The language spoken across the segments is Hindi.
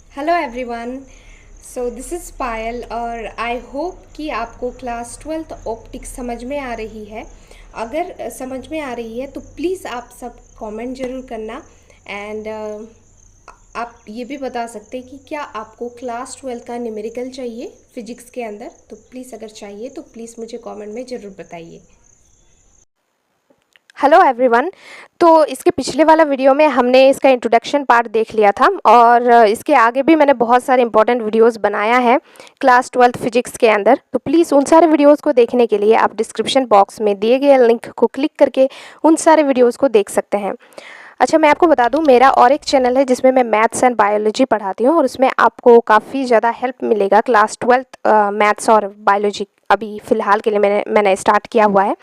Hello everyone. So this is Payal और आई होप कि आपको क्लास 12th ऑप्टिक्स समझ में आ रही है। अगर समझ में आ रही है तो प्लीज़ आप सब कमेंट ज़रूर करना। एंड आप ये भी बता सकते हैं कि क्या आपको क्लास 12 का न्यूमेरिकल चाहिए फिजिक्स के अंदर। तो प्लीज़ अगर चाहिए तो प्लीज़ मुझे कमेंट में ज़रूर बताइए। Hello everyone. तो इसके पिछले वाला वीडियो में हमने इसका इंट्रोडक्शन पार्ट देख लिया था और इसके आगे भी मैंने बहुत सारे इंपॉर्टेंट वीडियोस बनाया है क्लास 12th फिजिक्स के अंदर। तो प्लीज़ उन सारे वीडियोस को देखने के लिए आप डिस्क्रिप्शन बॉक्स में दिए गए लिंक को क्लिक करके उन सारे वीडियोज़ को देख सकते हैं। अच्छा, मैं आपको बता दूं, मेरा और एक चैनल है जिसमें मैं मैथ्स एंड बायोलॉजी पढ़ाती हूँ और उसमें आपको काफ़ी ज़्यादा हेल्प मिलेगा। क्लास 12th मैथ्स और बायोलॉजी अभी फ़िलहाल के लिए मैंने स्टार्ट किया हुआ है।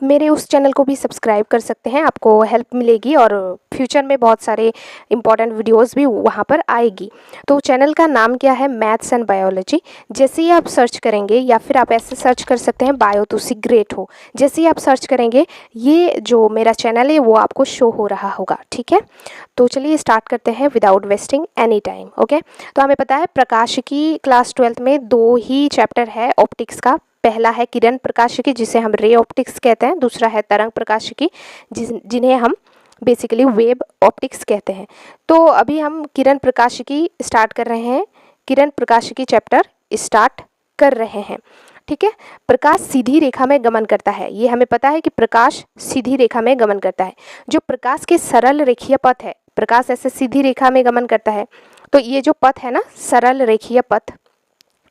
मेरे उस चैनल को भी सब्सक्राइब कर सकते हैं, आपको हेल्प मिलेगी और फ्यूचर में बहुत सारे इंपॉर्टेंट वीडियोस भी वहाँ पर आएगी। तो चैनल का नाम क्या है? Maths and biology. जैसे ही आप सर्च करेंगे या फिर आप ऐसे सर्च कर सकते हैं बायो तो सी ग्रेट हो। जैसे ही आप सर्च करेंगे ये जो मेरा चैनल है वो आपको शो हो रहा होगा। ठीक है, तो चलिए स्टार्ट करते हैं without wasting any time. Okay, तो हमें पता है प्रकाशिकी क्लास 12th में 2 ही चैप्टर है ऑप्टिक्स का। पहला है किरण प्रकाशिकी जिसे हम रे ऑप्टिक्स कहते हैं, दूसरा है तरंग प्रकाशिकी जिन्हें हम बेसिकली वेव ऑप्टिक्स कहते हैं। तो अभी हम किरण प्रकाशिकी स्टार्ट कर रहे हैं, किरण प्रकाशिकी चैप्टर स्टार्ट कर रहे हैं। ठीक है, प्रकाश सीधी रेखा में गमन करता है। ये हमें पता है कि प्रकाश सीधी रेखा में गमन करता है। जो प्रकाश के सरल रेखीय पथ है, प्रकाश ऐसे सीधी रेखा में गमन करता है, तो ये जो पथ है ना, सरल रेखीय पथ,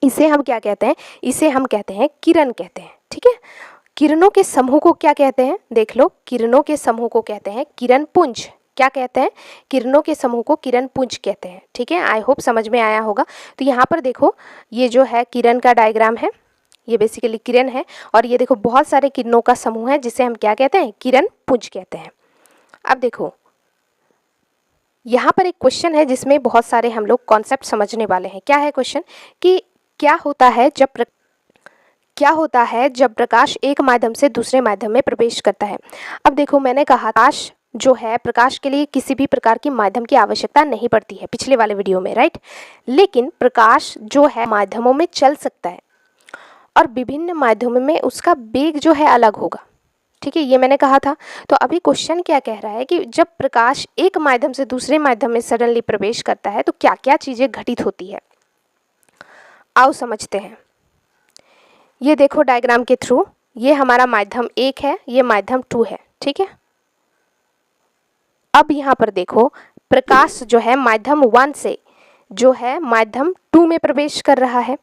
इसे हम क्या कहते हैं? इसे हम कहते हैं किरण कहते हैं। ठीक है, किरणों के समूह को क्या कहते हैं? देख लो, किरणों के समूह को कहते हैं किरण पुंज। क्या कहते हैं? किरणों के समूह को किरण पुंज कहते हैं। ठीक है, आई होप समझ में आया होगा। तो यहाँ पर देखो, ये जो है किरण का डायग्राम है, ये बेसिकली किरण है और ये देखो बहुत सारे किरणों का समूह है जिसे हम क्या कहते हैं? किरण पुंज कहते हैं। अब देखो, यहाँ पर एक क्वेश्चन है जिसमें बहुत सारे हम लोग कॉन्सेप्ट समझने वाले हैं। क्या है क्वेश्चन? कि क्या होता है जब प्रकाश एक माध्यम से दूसरे माध्यम में प्रवेश करता है? अब देखो, मैंने कहा प्रकाश जो है, प्रकाश के लिए किसी भी प्रकार की माध्यम की आवश्यकता नहीं पड़ती है पिछले वाले वीडियो में, राइट। लेकिन प्रकाश जो है माध्यमों में चल सकता है और विभिन्न माध्यमों में उसका वेग जो है अलग होगा। ठीक है, ये मैंने कहा था। तो अभी क्वेश्चन क्या कह रहा है कि जब प्रकाश एक माध्यम से दूसरे माध्यम में सडनली प्रवेश करता है तो क्या क्या चीज़ें घटित होती है, आओ समझते हैं। ये देखो डायग्राम के थ्रू, ये हमारा माध्यम 1 है, ये माध्यम 2 है। ठीक है, अब यहाँ पर देखो, प्रकाश जो है माध्यम 1 से जो है माध्यम 2 में प्रवेश कर रहा है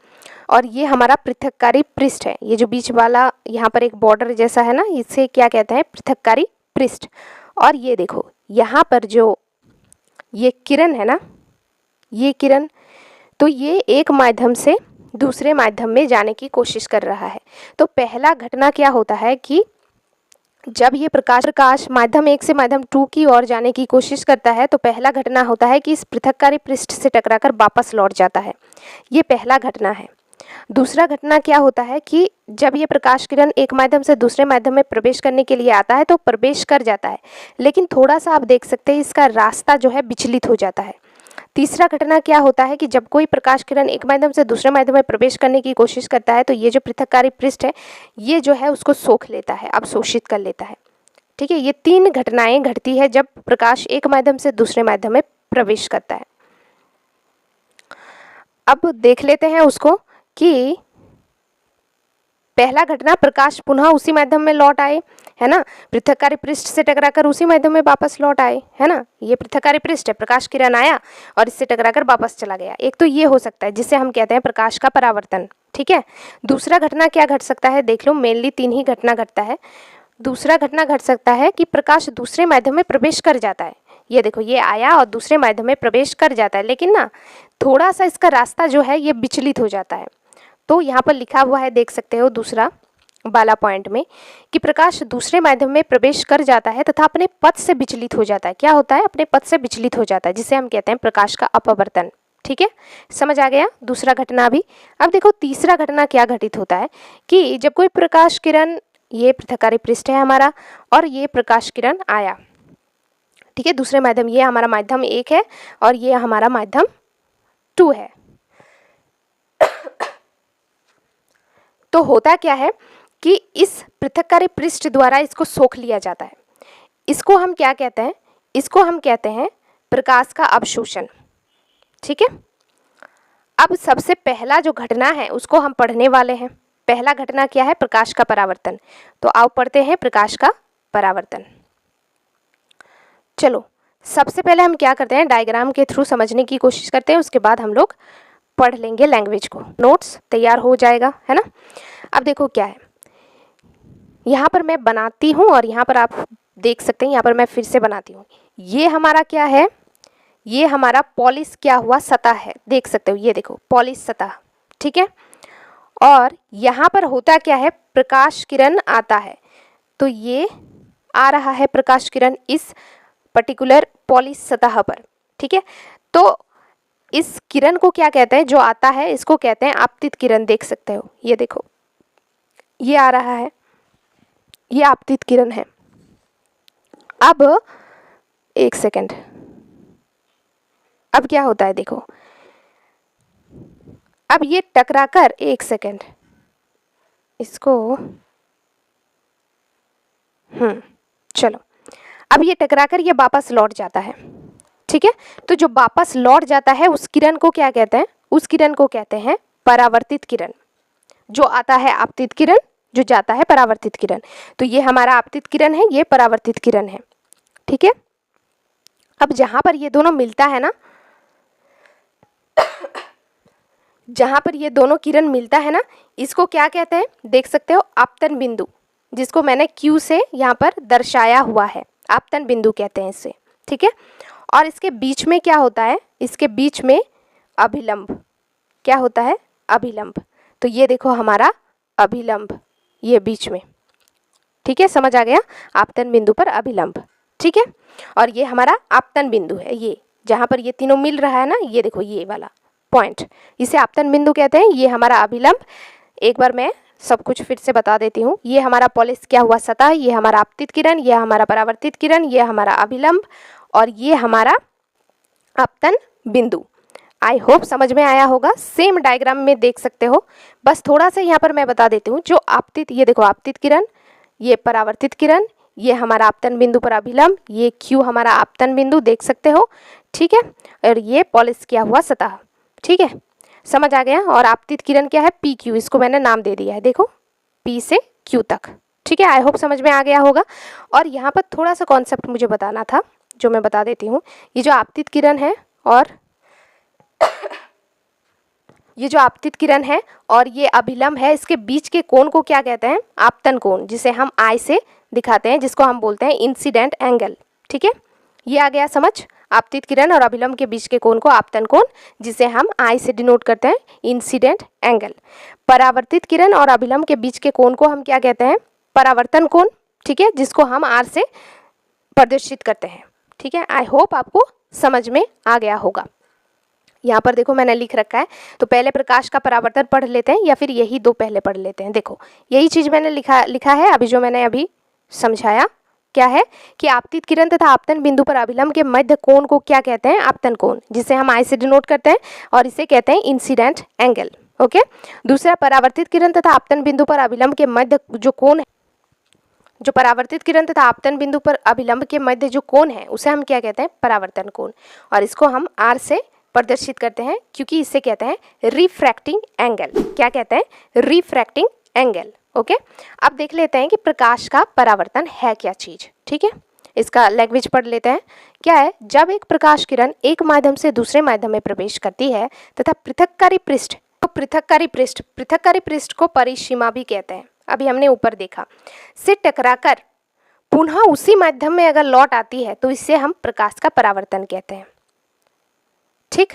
और ये हमारा पृथक्कारी पृष्ठ है। ये जो बीच वाला यहाँ पर एक बॉर्डर जैसा है ना, इसे क्या कहते हैं? पृथक्कारी पृष्ठ। और ये देखो, यहाँ पर जो ये किरण है ना, ये किरण, तो ये एक माध्यम से दूसरे माध्यम में जाने की कोशिश कर रहा है। तो पहला घटना क्या होता है कि जब ये प्रकाश माध्यम 1 से माध्यम 2 की ओर जाने की कोशिश करता है तो पहला घटना होता है कि इस पृथक्कारी पृष्ठ से टकराकर वापस लौट जाता है। ये पहला घटना है। दूसरा घटना क्या होता है कि जब ये प्रकाश किरण एक माध्यम से दूसरे माध्यम में प्रवेश करने के लिए आता है तो प्रवेश कर जाता है, लेकिन थोड़ा सा आप देख सकते हैं इसका रास्ता जो है विचलित हो जाता है। तीसरा घटना क्या होता है कि जब कोई प्रकाश किरण एक माध्यम से दूसरे माध्यम में प्रवेश करने की कोशिश करता है तो ये जो पृथक्कारी पृष्ठ है ये जो है उसको सोख लेता है, अवशोषित कर लेता है। ठीक है, ये 3 घटनाएं घटती है जब प्रकाश एक माध्यम से दूसरे माध्यम में प्रवेश करता है। अब देख लेते हैं उसको कि पहला घटना, प्रकाश पुनः उसी माध्यम में लौट आए, है ना, पृथक्कारी पृष्ठ से टकराकर उसी माध्यम में वापस लौट आए, है ना। ये पृथक्कारी पृष्ठ है, प्रकाश किरण आया और इससे टकराकर वापस चला गया। एक तो ये हो सकता है जिसे हम कहते हैं प्रकाश का परावर्तन। ठीक है, दूसरा घटना क्या घट सकता है? देख लो, मेनली 3 ही घटना घटता है। दूसरा घटना घट सकता है कि प्रकाश दूसरे माध्यम में प्रवेश कर जाता है। ये देखो, ये आया और दूसरे माध्यम में प्रवेश कर जाता है, लेकिन ना थोड़ा सा इसका रास्ता जो है ये विचलित हो जाता है। तो यहाँ पर लिखा हुआ है, देख सकते हो दूसरा वाला पॉइंट में, कि प्रकाश दूसरे माध्यम में प्रवेश कर जाता है तथा अपने पथ से विचलित हो जाता है। क्या होता है? अपने पथ से विचलित हो जाता है, जिसे हम कहते हैं प्रकाश का अपवर्तन। ठीक है, समझ आ गया दूसरा घटना भी। अब देखो तीसरा घटना क्या घटित होता है कि जब कोई प्रकाश किरण, ये पृथक्कारी पृष्ठ है हमारा और ये प्रकाश किरण आया, ठीक है। दूसरे माध्यम, ये हमारा माध्यम 1 है और ये हमारा माध्यम 2 है। तो होता क्या है कि इस पृथक्कारी पृष्ठ द्वारा इसको सोख लिया जाता है। इसको हम क्या कहते हैं? इसको हम कहते हैं प्रकाश का अवशोषण। ठीक है। अब सबसे पहला जो घटना है उसको हम पढ़ने वाले हैं। पहला घटना क्या है? प्रकाश का परावर्तन। तो आओ पढ़ते हैं प्रकाश का परावर्तन। चलो, सबसे पहले हम क्या करते हैं, डायग्राम के थ्रू समझने की कोशिश करते हैं, उसके बाद हम लोग पढ़ लेंगे लैंग्वेज को। नोट्स तैयार हो जाएगा, है ना। अब देखो क्या है, यहाँ पर मैं बनाती हूँ और यहाँ पर आप देख सकते हैं, यहाँ पर मैं फिर से बनाती हूँ। ये हमारा क्या है? ये हमारा पॉलिश किया हुआ सतह है, देख सकते हो, ये देखो पॉलिश सतह। ठीक है। और यहाँ पर होता क्या है, प्रकाश किरण आता है। तो ये आ रहा है प्रकाश किरण इस पर्टिकुलर पॉलिश सतह पर। ठीक है। तो इस किरण को क्या कहते हैं, जो आता है इसको कहते हैं आपतित किरण। देख सकते हो, ये देखो ये आ रहा है, ये आपतित किरण है। अब एक सेकंड, अब क्या होता है देखो, अब ये टकराकर, एक सेकंड इसको, चलो, अब ये टकराकर ये वापस लौट जाता है। ठीक है। तो जो वापस लौट जाता है उस किरण को क्या कहते हैं? उस किरण को कहते हैं परावर्तित किरण। जो आता है आपतित किरण, जो जाता है परावर्तित किरण। तो ये हमारा आपतित किरण है, ये परावर्तित किरण है। ठीक है। अब जहां पर ये दोनों मिलता है ना, जहां पर ये दोनों किरण मिलता है ना, इसको क्या कहते हैं? देख सकते हो आपतन बिंदु, जिसको मैंने Q से यहाँ पर दर्शाया हुआ है, आपतन बिंदु कहते हैं इसे। ठीक है। और इसके बीच में क्या होता है? इसके बीच में अभिलंब। क्या होता है? अभिलंब। तो ये देखो हमारा अभिलंब, ये बीच में। ठीक है, समझ आ गया? आपतन बिंदु पर अभिलंब। ठीक है। और ये हमारा आपतन बिंदु है, ये जहाँ पर ये तीनों मिल रहा है ना, ये देखो ये वाला पॉइंट, इसे आपतन बिंदु कहते हैं। ये हमारा अभिलंब। एक बार मैं सब कुछ फिर से बता देती हूँ। ये हमारा पॉलिश किया हुआ सतह, ये हमारा आपतित किरण, ये हमारा परावर्तित किरण, ये हमारा अभिलंब और ये हमारा आपतन बिंदु। आई होप समझ में आया होगा। सेम डायग्राम में देख सकते हो, बस थोड़ा सा यहाँ पर मैं बता देती हूँ। जो आपतित, ये देखो आपतित किरण, ये परावर्तित किरण, ये हमारा आपतन बिंदु पर अभिलंब, ये Q हमारा आपतन बिंदु, देख सकते हो। ठीक है। और ये पॉलिश किया हुआ सतह। ठीक है, समझ आ गया। और आपतित किरण क्या है? PQ, इसको मैंने नाम दे दिया है, देखो P से Q तक। ठीक है, आई होप समझ में आ गया होगा। और यहाँ पर थोड़ा सा कॉन्सेप्ट मुझे बताना था, जो मैं बता देती हूँ। ये जो आपतित किरण है और ये जो आपतित किरण है और ये अभिलंब है, इसके बीच के कोण को क्या कहते हैं? आपतन कोण, जिसे हम I से दिखाते हैं, जिसको हम बोलते हैं इंसिडेंट एंगल। ठीक है, ये आ गया समझ। आपतित किरण और अभिलंब के बीच के कोण को आपतन कोण, जिसे हम I से डिनोट करते हैं इंसिडेंट एंगल। परावर्तित किरण और अभिलंब के बीच के कोण को हम क्या कहते हैं? परावर्तन कोण। ठीक है, जिसको हम R से प्रदर्शित करते हैं। ठीक है, आई होप आपको समझ में आ गया होगा। यहाँ पर देखो मैंने लिख रखा है, तो पहले प्रकाश का परावर्तन पढ़ लेते हैं या फिर यही दो पहले पढ़ लेते हैं। देखो यही चीज़ मैंने लिखा है अभी, जो मैंने अभी समझाया क्या है कि आपतित किरण तथा आपतन बिंदु पर अभिलंब के मध्य कोण को क्या कहते हैं? आपतन कोण, जिसे हम I से डिनोट करते हैं और इसे कहते हैं इंसिडेंट एंगल। ओके। दूसरा, परावर्तित किरण तथा आपतन बिंदु पर अभिलंब के मध्य जो कोण है, जो परावर्तित किरण तथा आपतन बिंदु पर अभिलंब के मध्य जो कोण है, उसे हम क्या कहते हैं? परावर्तन कोण। और इसको हम R से प्रदर्शित करते हैं, क्योंकि इसे कहते हैं रिफ्रैक्टिंग एंगल। क्या कहते हैं? Refracting angle. ओके। अब देख लेते हैं कि प्रकाश का परावर्तन है क्या चीज़। ठीक है, इसका लैंग्वेज पढ़ लेते हैं। क्या है? जब एक प्रकाश किरण एक माध्यम से दूसरे माध्यम में प्रवेश करती है तथा पृथक्कारी पृष्ठ, तो पृथक्कारी पृष्ठ को परिसीमा भी कहते हैं, अभी हमने ऊपर देखा, से टकराकर पुनः उसी माध्यम में अगर लौट आती है तो इसे हम प्रकाश का परावर्तन कहते हैं। ठीक।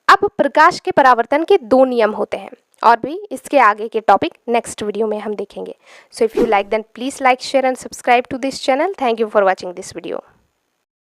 अब प्रकाश के परावर्तन के दो नियम होते हैं, और भी इसके आगे के टॉपिक नेक्स्ट वीडियो में हम देखेंगे। So if you like then please like, share and subscribe to this channel. Thank you for watching this video.